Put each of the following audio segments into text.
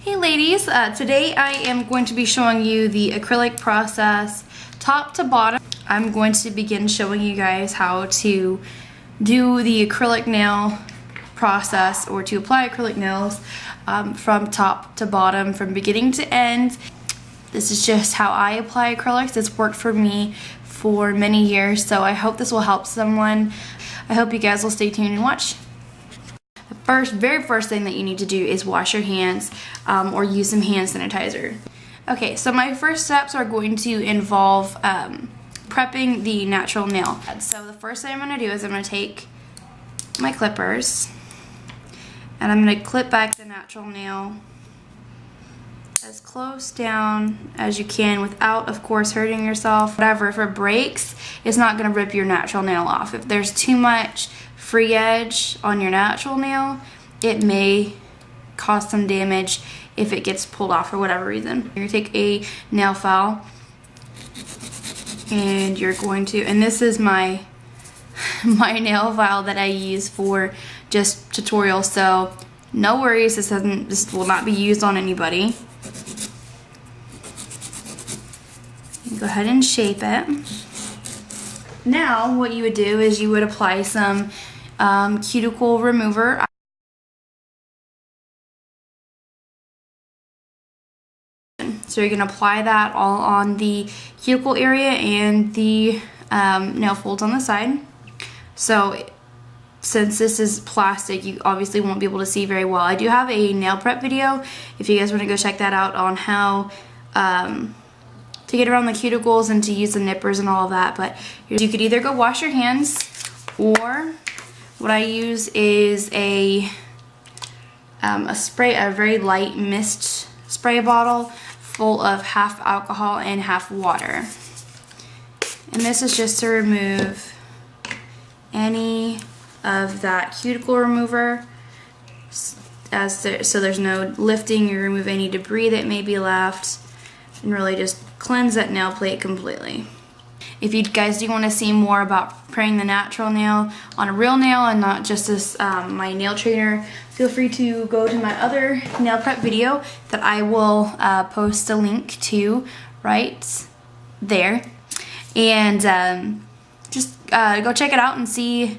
Hey ladies, today I am going to be showing you the acrylic process top to bottom. I'm going to begin showing you guys how to do the acrylic nail process, or to apply acrylic nails from top to bottom, from beginning to end. This is just how I apply acrylics. It's worked for me for many years, so I hope this will help someone. I hope you guys will stay tuned and watch. The very first thing that you need to do is wash your hands or use some hand sanitizer. Okay, so my first steps are going to involve prepping the natural nail. So the first thing I'm going to do is I'm going to take my clippers and I'm going to clip back the natural nail as close down as you can without, of course, hurting yourself. Whatever, if it breaks, it's not going to rip your natural nail off. If there's too much free edge on your natural nail, it may cause some damage if it gets pulled off for whatever reason. You're going to take a nail file and you're going to, and this is my nail file that I use for just tutorials, so no worries, this will not be used on anybody. Go ahead and shape it. Now what you would do is you would apply some cuticle remover. So you're going to apply that all on the cuticle area and the nail folds on the side. So since this is plastic, you obviously won't be able to see very well. I do have a nail prep video if you guys want to go check that out, on how to get around the cuticles and to use the nippers and all of that. But you could either go wash your hands, or what I use is a spray, a very light mist spray bottle full of half alcohol and half water. And this is just to remove any of that cuticle remover, so there's no lifting. You remove any debris that may be left and really just cleanse that nail plate completely. If you guys do want to see more about preparing the natural nail on a real nail and not just as my nail trainer, feel free to go to my other nail prep video that I will post a link to right there, and just go check it out and see.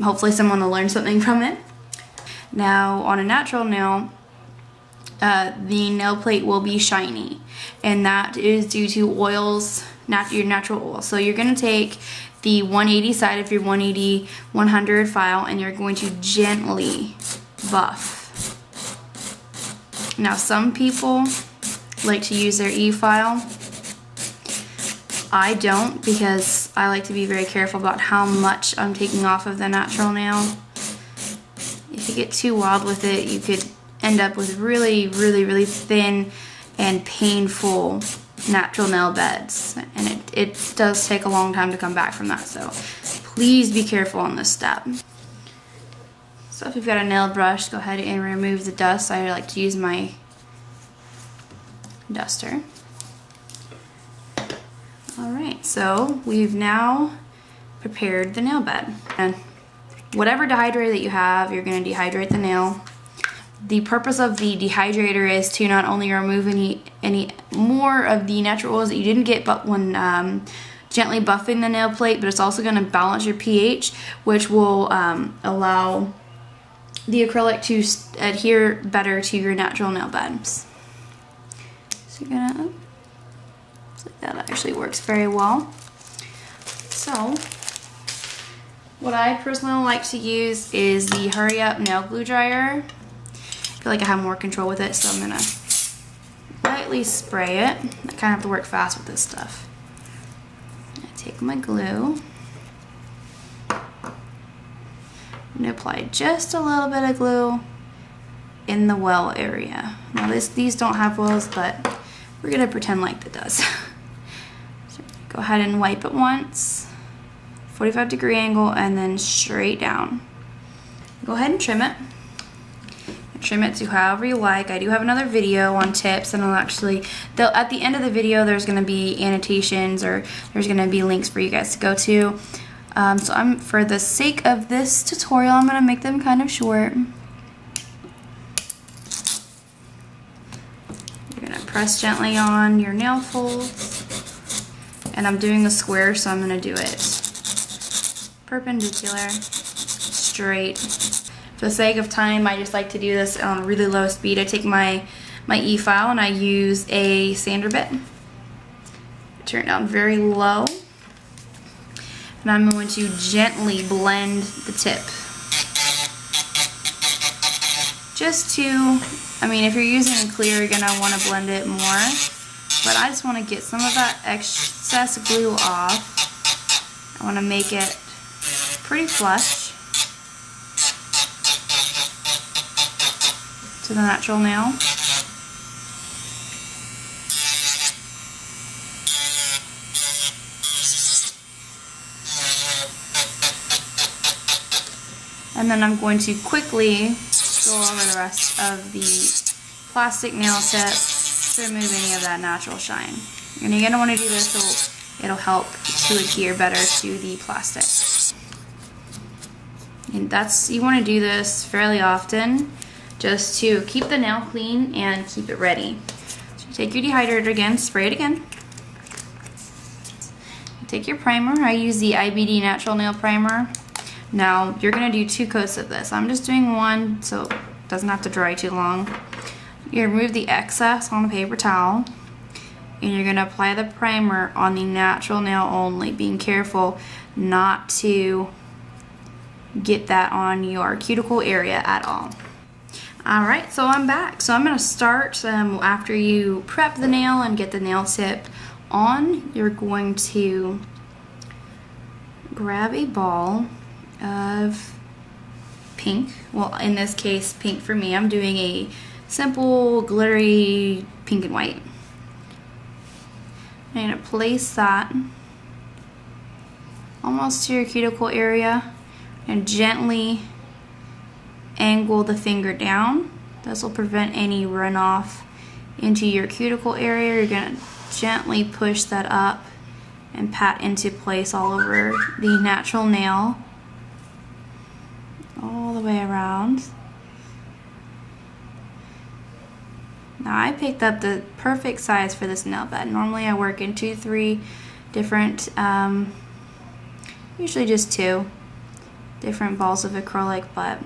Hopefully someone will learn something from it. Now on a natural nail, the nail plate will be shiny, and that is due to oils, your natural oil. So you're going to take the 180 side of your 180-100 file and you're going to gently buff. Now some people like to use their e-file. I don't, because I like to be very careful about how much I'm taking off of the natural nail. If you get too wild with it, you could end up with really thin and painful natural nail beds, and it does take a long time to come back from that, so please be careful on this step. So if you've got a nail brush, go ahead and remove the dust. I like to use my duster. Alright, so we've now prepared the nail bed, and whatever dehydrator that you have, you're going to dehydrate the nail. The purpose of the dehydrator is to not only remove any more of the natural oils that you didn't get, but when gently buffing the nail plate, but it's also going to balance your pH, which will allow the acrylic to adhere better to your natural nail beds. So you're gonna, that actually works very well. So what I personally like to use is the Hurry Up Nail Glue Dryer. I feel like I have more control with it, so I'm gonna lightly spray it. I kind of have to work fast with this stuff. I take my glue. I'm gonna apply just a little bit of glue in the well area. Now these don't have wells, but we're gonna pretend like it does. So go ahead and wipe it once, 45-degree angle, and then straight down. Go ahead and trim it. Trim it to however you like. I do have another video on tips, and I'll actually, at the end of the video there's going to be annotations, or there's going to be links for you guys to go to. So for the sake of this tutorial, I'm going to make them kind of short. Press gently on your nail folds. And I'm doing a square, so I'm going to do it perpendicular, straight. For the sake of time, I just like to do this on really low speed. I take my E-file and I use a sander bit. Turn it down very low. And I'm going to gently blend the tip. Just to, I mean, if you're using a clear, you're gonna wanna blend it more. But I just wanna get some of that excess glue off. I wanna make it pretty flush to the natural nail. And then I'm going to quickly go over the rest of the plastic nail tip to remove any of that natural shine. And you're going to want to do this so it'll help to adhere better to the plastic. And you want to do this fairly often just to keep the nail clean and keep it ready. So you take your dehydrator again, spray it again. You take your primer. I use the IBD Natural Nail Primer. Now, you're going to do 2 coats of this. I'm just doing 1 so it doesn't have to dry too long. You remove the excess on a paper towel, and you're going to apply the primer on the natural nail only, being careful not to get that on your cuticle area at all. Alright, so I'm back. So I'm going to start after you prep the nail and get the nail tip on. You're going to grab a ball of pink. Well, in this case, pink for me. I'm doing a simple glittery pink and white. I'm going to place that almost to your cuticle area and gently angle the finger down. This will prevent any runoff into your cuticle area. You're going to gently push that up and pat into place all over the natural nail, all the way around. Now I picked up the perfect size for this nail bed. Normally I work in 2-3 different, usually just 2 different balls of acrylic, but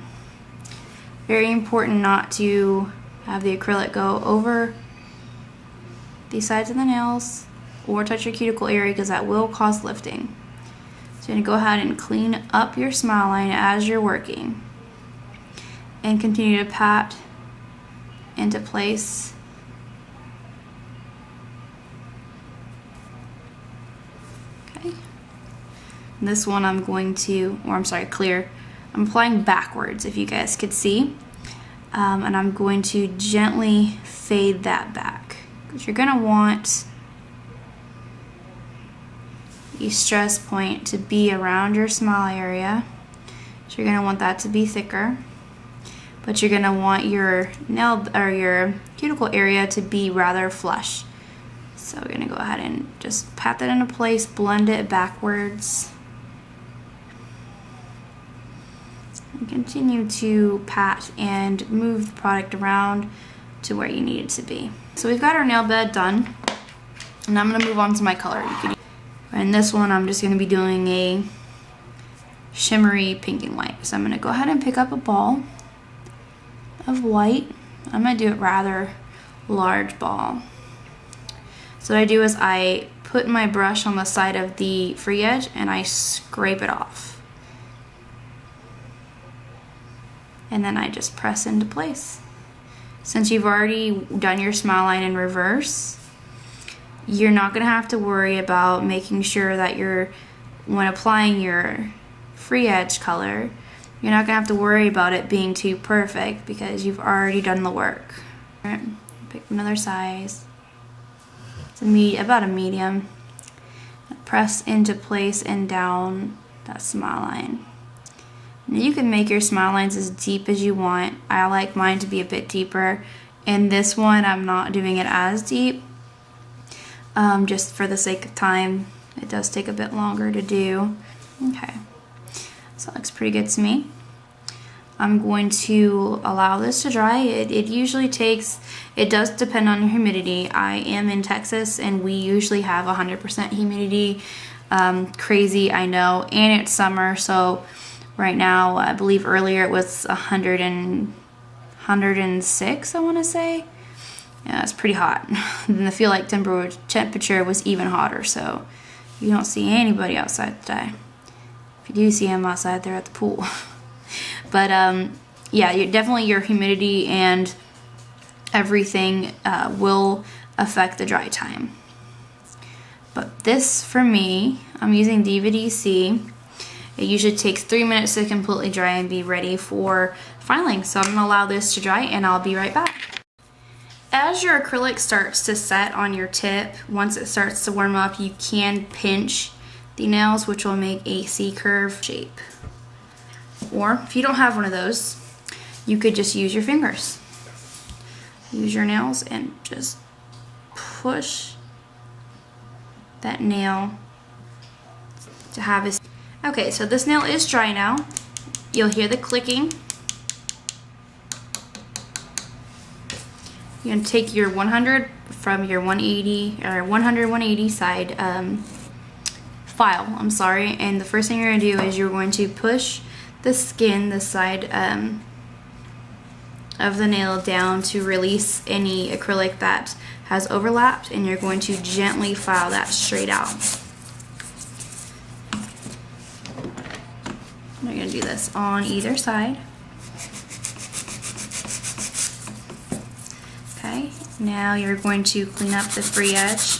very important not to have the acrylic go over the sides of the nails or touch your cuticle area, because that will cause lifting. So you're going to go ahead and clean up your smile line as you're working and continue to pat into place. Okay. This one I'm going to, clear. I'm applying backwards, if you guys could see. And I'm going to gently fade that back, because you're going to want the stress point to be around your smile area. So you're going to want that to be thicker, but you're going to want your nail or your cuticle area to be rather flush. So we're going to go ahead and just pat that into place, blend it backwards, and continue to pat and move the product around to where you need it to be. So we've got our nail bed done, and I'm going to move on to my color. And this one I'm just going to be doing a shimmery pink and white. So I'm going to go ahead and pick up a ball of white. I'm going to do it rather large ball. So what I do is I put my brush on the side of the free edge and I scrape it off. And then I just press into place. Since you've already done your smile line in reverse, you're not going to have to worry about making sure that when applying your free edge color, you're not going to have to worry about it being too perfect, because you've already done the work. All right, pick another size. It's about a medium. Press into place and down that smile line. And you can make your smile lines as deep as you want. I like mine to be a bit deeper. In this one, I'm not doing it as deep. Just for the sake of time. It does take a bit longer to do. Okay, so that looks pretty good to me. I'm going to allow this to dry. It usually takes, it does depend on your humidity. I am in Texas and we usually have 100% humidity. Crazy, I know, and it's summer, so right now, I believe earlier it was 106, I want to say. Yeah, it's pretty hot. And the feel like temperature was even hotter, so you don't see anybody outside today. If you do see them outside, they're at the pool. But yeah, definitely your humidity and everything will affect the dry time. But this, for me, I'm using DVD-C. It usually takes 3 minutes to completely dry and be ready for filing. So I'm going to allow this to dry and I'll be right back. As your acrylic starts to set on your tip, once it starts to warm up, you can pinch the nails, which will make a C-curve shape. Or if you don't have one of those, you could just use your fingers. Use your nails and just push that nail to have a... Okay, so this nail is dry now. You'll hear the clicking. You're going to take your 100 from your 180 or 180 side file, and the first thing you're going to do is you're going to push the skin, the side of the nail down to release any acrylic that has overlapped, and you're going to gently file that straight out. We're going to do this on either side. Okay, now you're going to clean up the free edge.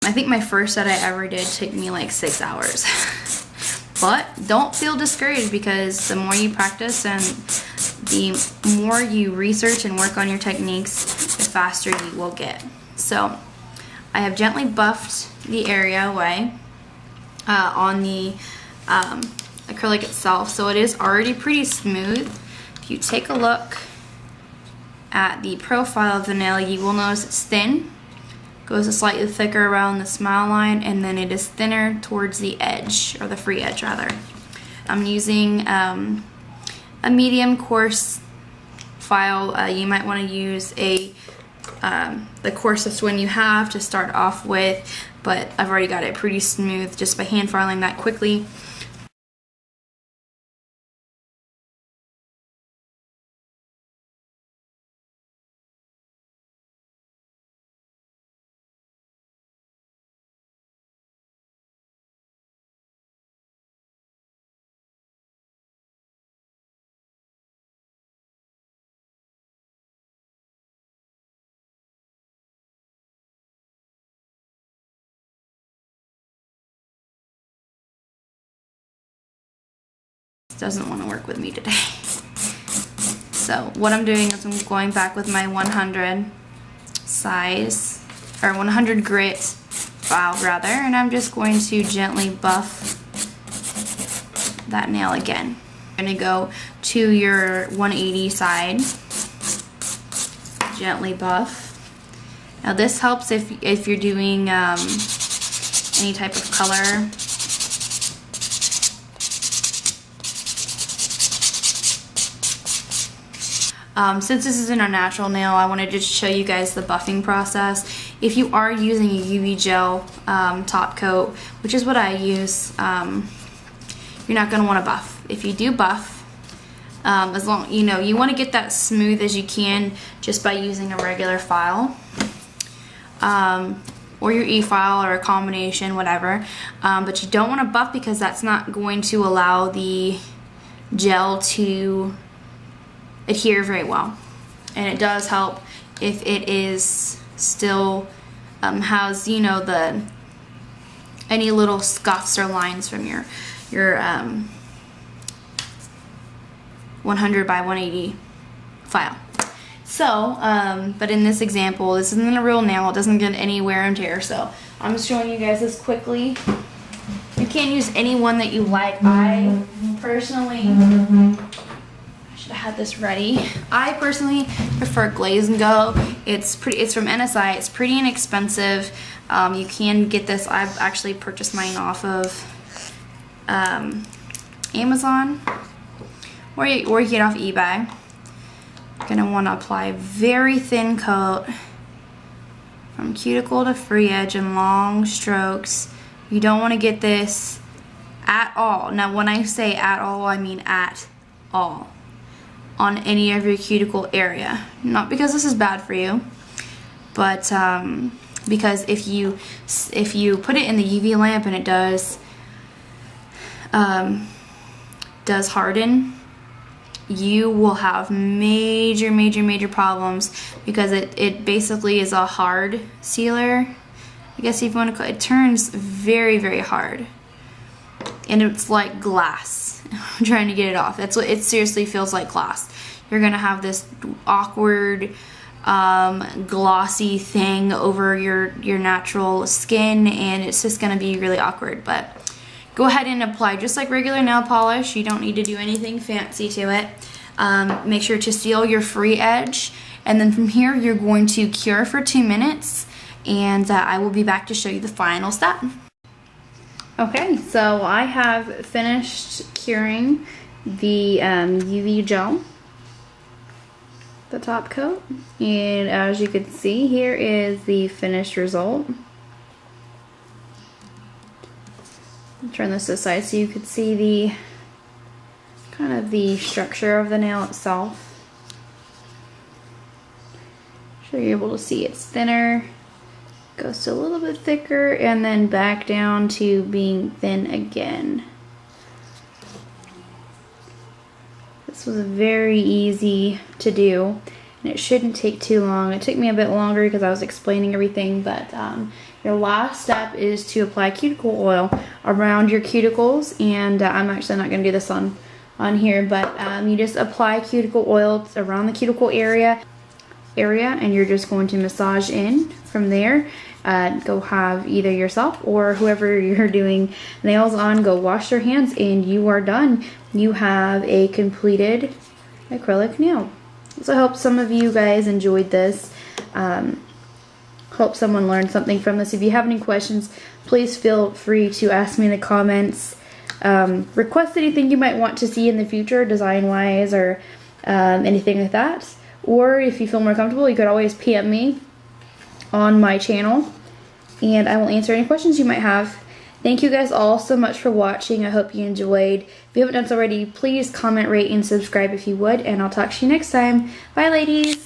I think my first set I ever did took me like 6 hours. But don't feel discouraged, because the more you practice and the more you research and work on your techniques, the faster you will get. So I have gently buffed the area away on the acrylic itself, so it is already pretty smooth. If you take a look at the profile of the nail, you will notice it's thin. Goes slightly thicker around the smile line, and then it is thinner towards the edge, or the free edge rather. I'm using a medium coarse file. You might want to use the coarsest one you have to start off with, but I've already got it pretty smooth just by hand filing that quickly. Doesn't want to work with me today. So what I'm doing is I'm going back with my 100 size, or 100 grit file rather, and I'm just going to gently buff that nail again. I'm going to go to your 180 side, gently buff. Now this helps if you're doing any type of color. Since this isn't a natural nail, I wanted to just show you guys the buffing process. If you are using a UV gel top coat, which is what I use, you're not going to want to buff. If you do buff, as long you want to get that smooth as you can just by using a regular file, or your e-file, or a combination, whatever. But you don't want to buff, because that's not going to allow the gel to adhere very well, and it does help if it is still has any little scuffs or lines from your 100 by 180 file. So but in this example, this isn't a real nail, it doesn't get any wear and tear, so I'm just showing you guys this quickly. You can use any one that you like. I personally, I should have had this ready. I personally prefer Glaze and Go. It's from NSI. It's pretty inexpensive. You can get this. I've actually purchased mine off of Amazon, or you get it off eBay. You're gonna want to apply a very thin coat from cuticle to free edge in long strokes. You don't want to get this at all. Now when I say at all, I mean at all on any of your cuticle area. Not because this is bad for you, but because if you put it in the UV lamp and it does harden, you will have major problems, because it basically is a hard sealer. I guess if you want to call it, turns very hard, and it's like glass. I'm trying to get it off. That's what it seriously feels like, glass. You're gonna have this awkward glossy thing over your natural skin, and it's just gonna be really awkward. But go ahead and apply just like regular nail polish. You don't need to do anything fancy to it. Make sure to seal your free edge, and then from here you're going to cure for 2 minutes, and I will be back to show you the final step. Okay, so I have finished curing the UV gel, the top coat, and as you can see, here is the finished result. Turn this to the side so you could see the kind of the structure of the nail itself. So you're able to see it's thinner, goes to a little bit thicker, and then back down to being thin again. This was very easy to do, and it shouldn't take too long. It took me a bit longer because I was explaining everything, but your last step is to apply cuticle oil around your cuticles, and I'm actually not going to do this on here, but you just apply cuticle oil around the cuticle area, and you're just going to massage in from there. Go have either yourself or whoever you're doing nails on, go wash your hands, and you are done. You have a completed acrylic nail. So I hope some of you guys enjoyed this. Hope someone learned something from this. If you have any questions, please feel free to ask me in the comments. Request anything you might want to see in the future, design wise, or anything like that. Or if you feel more comfortable, you could always PM me on my channel, and I will answer any questions you might have. Thank you guys all so much for watching. I hope you enjoyed. If you haven't done so already, please comment, rate, and subscribe if you would, and I'll talk to you next time. Bye, ladies.